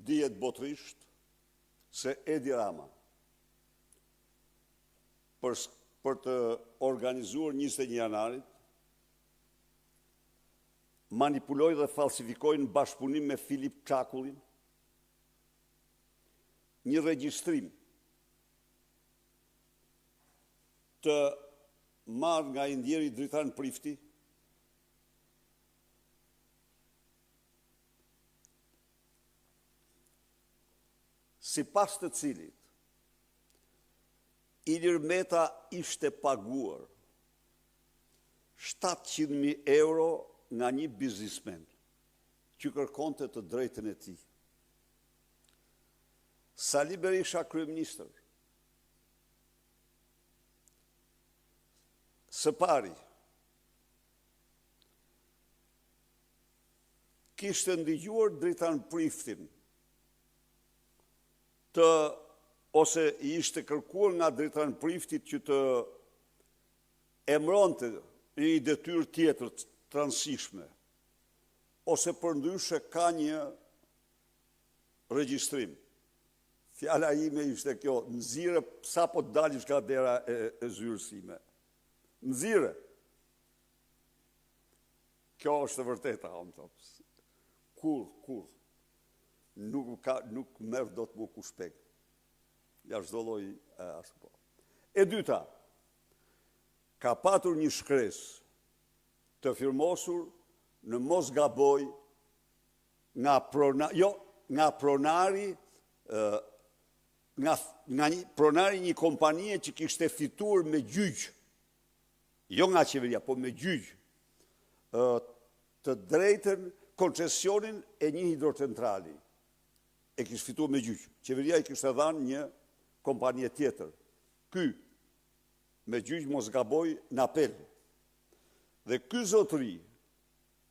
dihet botërisht se Edi Rama për të organizuar 21 janarit manipuloj dhe falsifikoj në bashkëpunim me Filip Çakullin një regjistrim të marrë nga indjeri Dritan Prifti sipas të cilit Ilir Meta ishte paguar 700.000 euro nga një biznismen që kërkonte të drejtën e tij. Sali Berisha kryeministër, së pari kishte ndigjuar Dritan Priftin ose i ishte kërkuar nga Dritan Priftit që të emronte një detyrë tjetër të transishme, ose përndryshe ka një regjistrim. Fjala ime ishte kjo, nxirre sa po të dalish nga dera e zyrësime. Nxirre. Kjo është e vërteta, unë thop. Kur. Nuk merr dot më kushpeg. Ja çdo lloj ashtu po. E dyta, ka patur një shkresë të firmosur në mos gaboj nga pronari një kompanie që kishte fituar me gjyq, jo nga qeveria, po me gjyq, të drejtën koncesionin e një hidrocentrali. E kishte fituar me gjyq. Qeveria i kishte dhënë një kompanie tjetër. Ky, me gjyq mos gaboj në apel. Dhe ky zotëri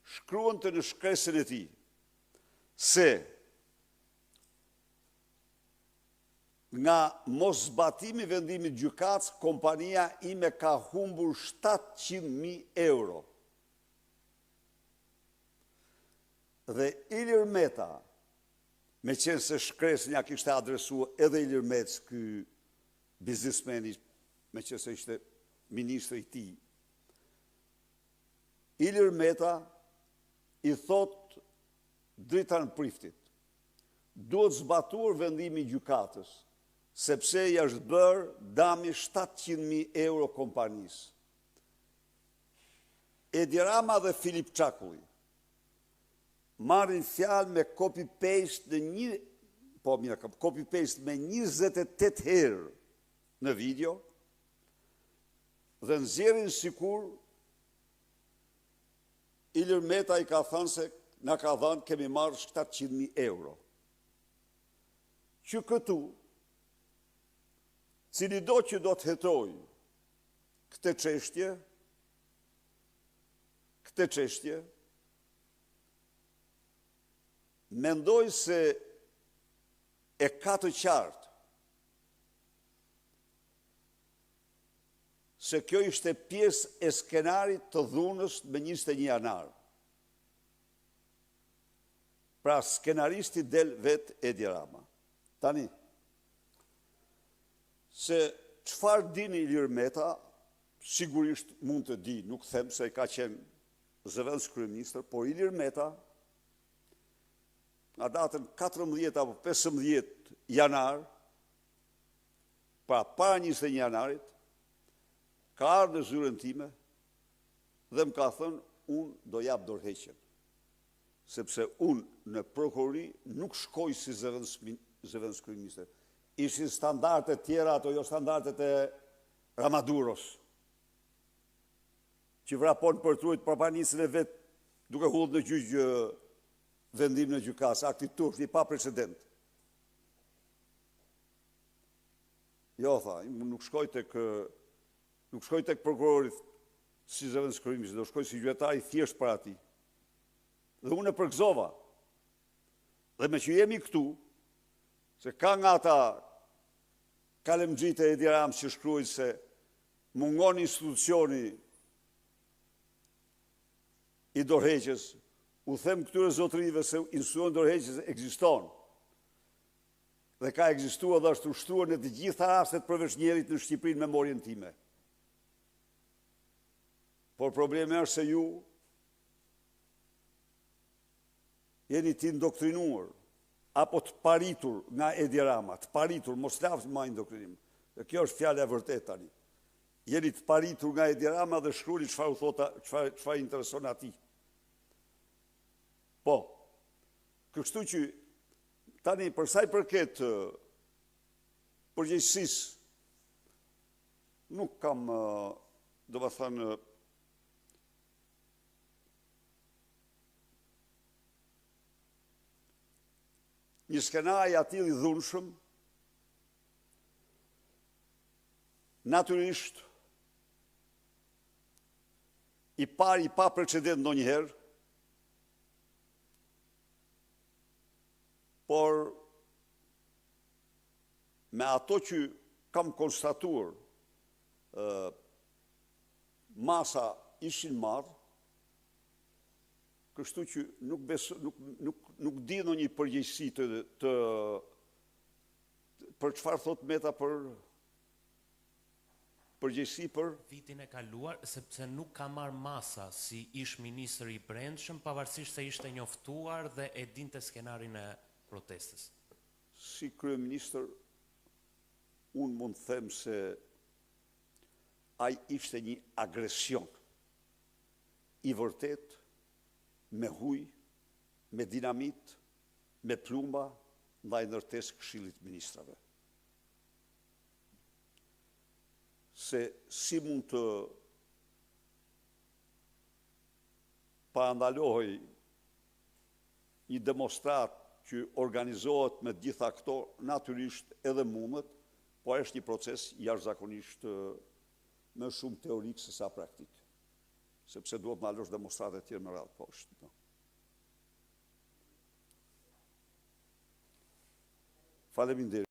shkruante në shkresën e tij se nga mos zbatimi vendimit gjykatës, kompania ime ka humbur 700.000 euro. Dhe Ilir Meta, me qenë se shkresën ja kishte adresuar edhe Ilir Mec, ky biznismeni, me qenë se ishte ministri i tij, Ilir Meta i thot Dritan Priftit, duhet zbatuar vendimi i gjykatës, sepse i është bërë dami 700.000 euro kompanisë. Edi Rama dhe Filip Çakulli marrin fjalë me copy-paste copy-paste me 28 herë në video dhe nxjerrin sikur Ilir Meta i ka thënë se na ka dhënë kemi marrë 700.000 euro. Që këtu, cili do që do të hetoj këtë çështje, mendoj se e ka të qartë se kjo ishte pjesë e skenarit të dhunës me 21 janar. Pra skenaristi del vet Edi Rama. Tani, se çfarë dini Ilir Meta, sigurisht mund të di, nuk them se ka qenë zëvendës kryeministër, por Ilir Meta, nga datën 14 apo 15 janar, pra para 21 janarit, ka ardhur në zyrën time dhe më ka thënë, unë do jap dorëheqjen. Sepse unë në prokurori nuk shkoj si zëvendës kryeministër. Ishin standardet tjera, ato jo standardet e Ramaduros, që vrapon për trujt propagandistën e vet, duke hullur në gjyq vendim në gjykatës, akti turp, i pa precedent. Jo, tha, nuk shkoj tek prokurorit si zëvendës kryeministër, do shkoj si gjyqtar i thjesht para tij. Dhe unë e përgëzova. Dhe me që jemi këtu, se ka nga ata kalemxhit e Edi Ramës që shkruajnë se mungon institucioni i dorëheqjes, u them këtyre zotërive se institucioni dorëheqjes ekziston. dhe ka ekzistuar dhe është ushtruar në të gjitha rastet përveç njerit në Shqipërinë memorien time. Por problemi është se ju jeni të indoktrinuar, apo të paritur nga Edi Rama, të paritur, mos lavë ma indoktrinim, dhe kjo është fjale e vërtet tani. Jeni të paritur nga Edi Rama dhe shkruni çfarë u thota, çfarë intereson ati. Po, kështu që tani përsa i përket përgjegjësisë, nuk kam, do të thënë, një skenari atill i dhunshëm, natyrisht, i pari pa precedent ndonjëherë, por me ato që kam konstatuar, masa ishin marrë, kështu që nuk di në një përgjegjësi për çfarë thot Meta për përgjegjësi për vitin e kaluar, sepse nuk ka marrë masa si ish ministri i brendshëm, pavarësisht se ishte njoftuar dhe e dinte skenarin e protestës. Si kryeministër, unë mund të them se ai ishte një agresion i vërtet, me huj, me dinamit, me plumba, ndaj ndërtesë Këshillit të Ministrave. Se si mund të parandalohej një demonstrat që organizohet me gjitha këto, natyrisht edhe mundet, po është një proces jashtëzakonisht më shumë teorik se sa praktik. Sepse duhet ndalosh demonstratet tjerë më radhë poshtë. Faleminderit.